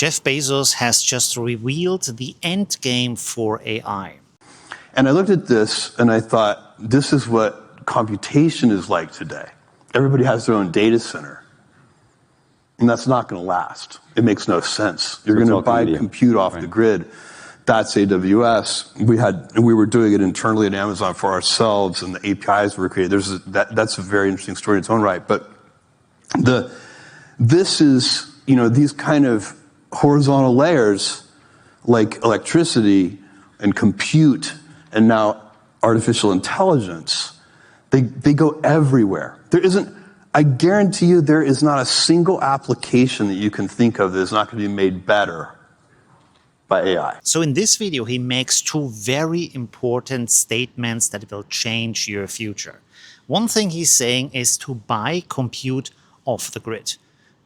Jeff Bezos has just revealed the end game for AI. And I looked at this and I thought, this is what computation is like today. Everybody has their own data center. And that's not going to last. It makes no sense. You're going to buy compute off the grid. That's AWS. We were doing it internally at Amazon for ourselves, and the APIs were created. That's a very interesting story in its own right. But this is, these kind of horizontal layers like electricity and compute and now artificial intelligence, they go everywhere. I guarantee you there is not a single application that you can think of that is not going to be made better by AI. So in this video, he makes two very important statements that will change your future. One thing he's saying is to buy compute off the grid.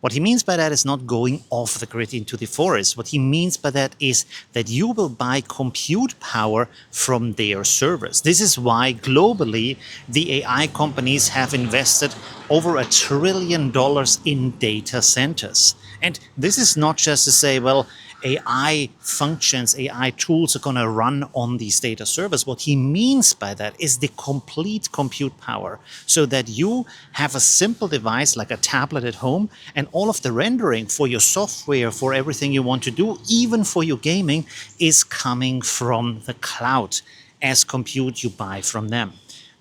What he means by that is not going off the grid into the forest. What he means by that is that you will buy compute power from their servers. This is why globally the AI companies have invested over $1 trillion in data centers. And this is not just to say, well, AI functions, AI tools are going to run on these data servers. What he means by that is the complete compute power, so that you have a simple device like a tablet at home, and all of the rendering for your software, for everything you want to do, even for your gaming, is coming from the cloud as compute you buy from them.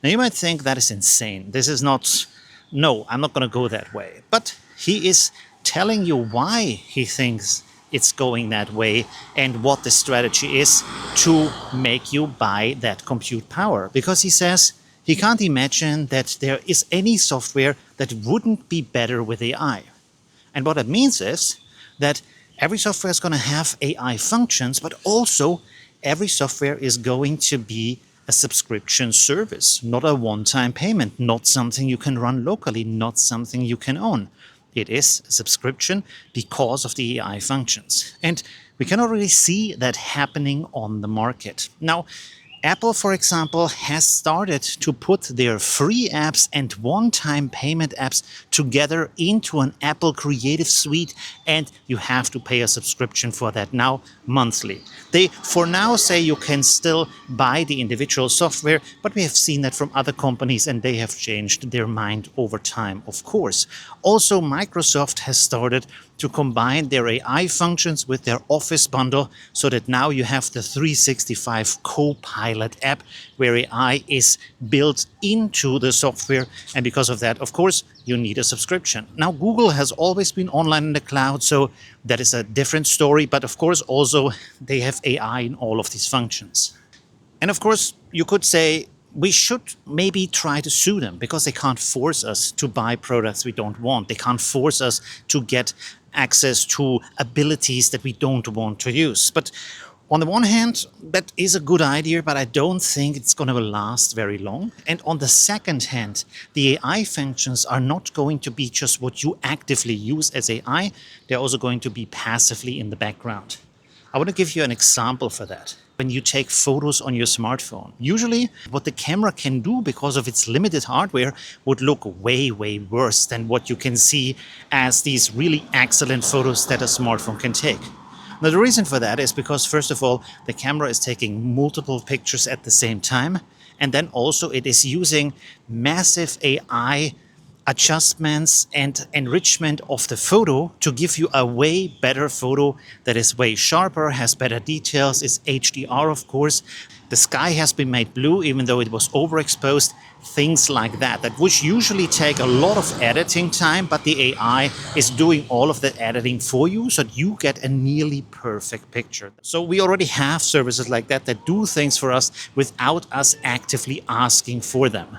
Now you might think that is insane. This is not, no, I'm not going to go that way. But he is telling you why he thinks it's going that way and what the strategy is to make you buy that compute power. Because he says he can't imagine that there is any software that wouldn't be better with AI. And what that means is that every software is going to have AI functions, but also every software is going to be a subscription service, not a one-time payment, not something you can run locally, not something you can own. It is a subscription because of the AI functions. And we can already see that happening on the market. Now, Apple, for example, has started to put their free apps and one-time payment apps together into an Apple Creative Suite, and you have to pay a subscription for that now monthly. They, for now, say you can still buy the individual software, but we have seen that from other companies, and they have changed their mind over time, of course. Also, Microsoft has started to combine their AI functions with their Office bundle, so that now you have the 365 Copilot app where AI is built into the software, and because of that, of course, you need a subscription. Now, Google has always been online in the cloud, so that is a different story, but of course also they have AI in all of these functions. And of course, you could say we should maybe try to sue them, because they can't force us to buy products we don't want. They can't force us to get access to abilities that we don't want to use. But on the one hand, that is a good idea, but I don't think it's going to last very long. And on the second hand, the AI functions are not going to be just what you actively use as AI. They're also going to be passively in the background. I want to give you an example for that. When you take photos on your smartphone, usually what the camera can do because of its limited hardware would look way, way worse than what you can see as these really excellent photos that a smartphone can take. Now, the reason for that is because, first of all, the camera is taking multiple pictures at the same time, and then also it is using massive AI adjustments and enrichment of the photo to give you a way better photo that is way sharper, has better details, is HDR, of course. The sky has been made blue even though it was overexposed, things like that, that would usually take a lot of editing time, but the AI is doing all of the editing for you, so that you get a nearly perfect picture. So we already have services like that that do things for us without us actively asking for them.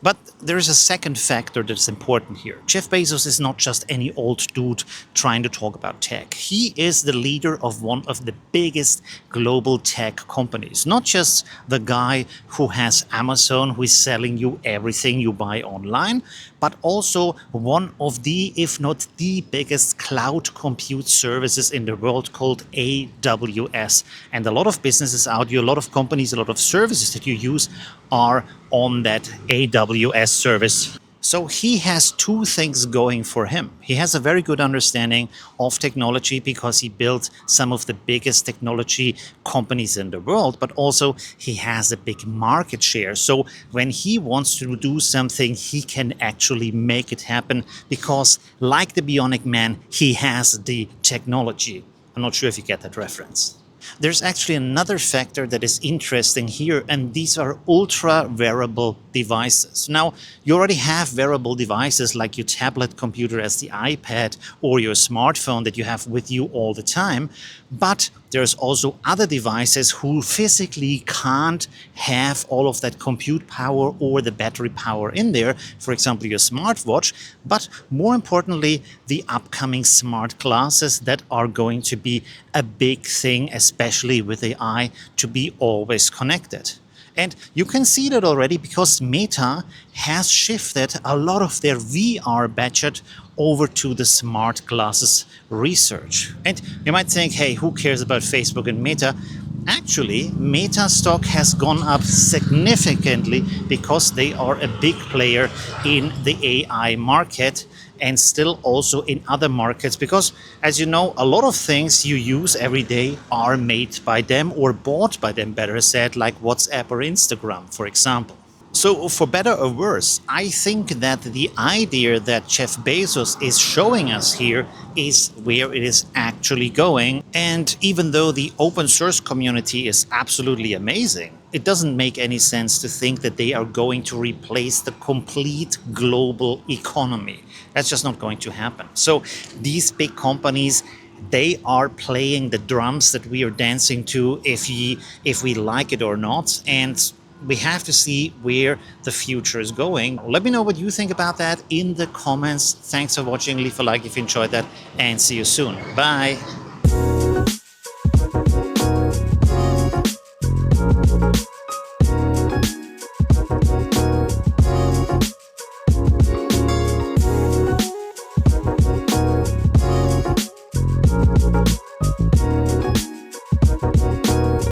But there is a second factor that's important here. Jeff Bezos is not just any old dude trying to talk about tech. He is the leader of one of the biggest global tech companies. Not just the guy who has Amazon, who is selling you everything you buy online, but also one of the, if not the biggest cloud compute services in the world called AWS. And a lot of businesses out here, a lot of companies, a lot of services that you use are on that AWS service. So he has two things going for him. He has a very good understanding of technology because he built some of the biggest technology companies in the world, but also he has a big market share. So when he wants to do something, he can actually make it happen because, like the Bionic Man, he has the technology. I'm not sure if you get that reference. There's actually another factor that is interesting here, and these are ultra wearable devices. Now, you already have wearable devices like your tablet computer as the iPad or your smartphone that you have with you all the time, but there's also other devices who physically can't have all of that compute power or the battery power in there, for example, your smartwatch, but more importantly, the upcoming smart glasses that are going to be a big thing, especially with AI, to be always connected. And you can see that already because Meta has shifted a lot of their VR budget over to the smart glasses research. And you might think, hey, who cares about Facebook and Meta? Actually, Meta stock has gone up significantly because they are a big player in the AI market and still also in other markets because, as you know, a lot of things you use every day are made by them or bought by them, better said, like WhatsApp or Instagram, for example. So, for better or worse, I think that the idea that Jeff Bezos is showing us here is where it is actually going. And even though the open source community is absolutely amazing, it doesn't make any sense to think that they are going to replace the complete global economy. That's just not going to happen. So, these big companies, they are playing the drums that we are dancing to, if we like it or not, and we have to see where the future is going. Let me know what you think about that in the comments. Thanks for watching. Leave a like if you enjoyed that, and see you soon. Bye.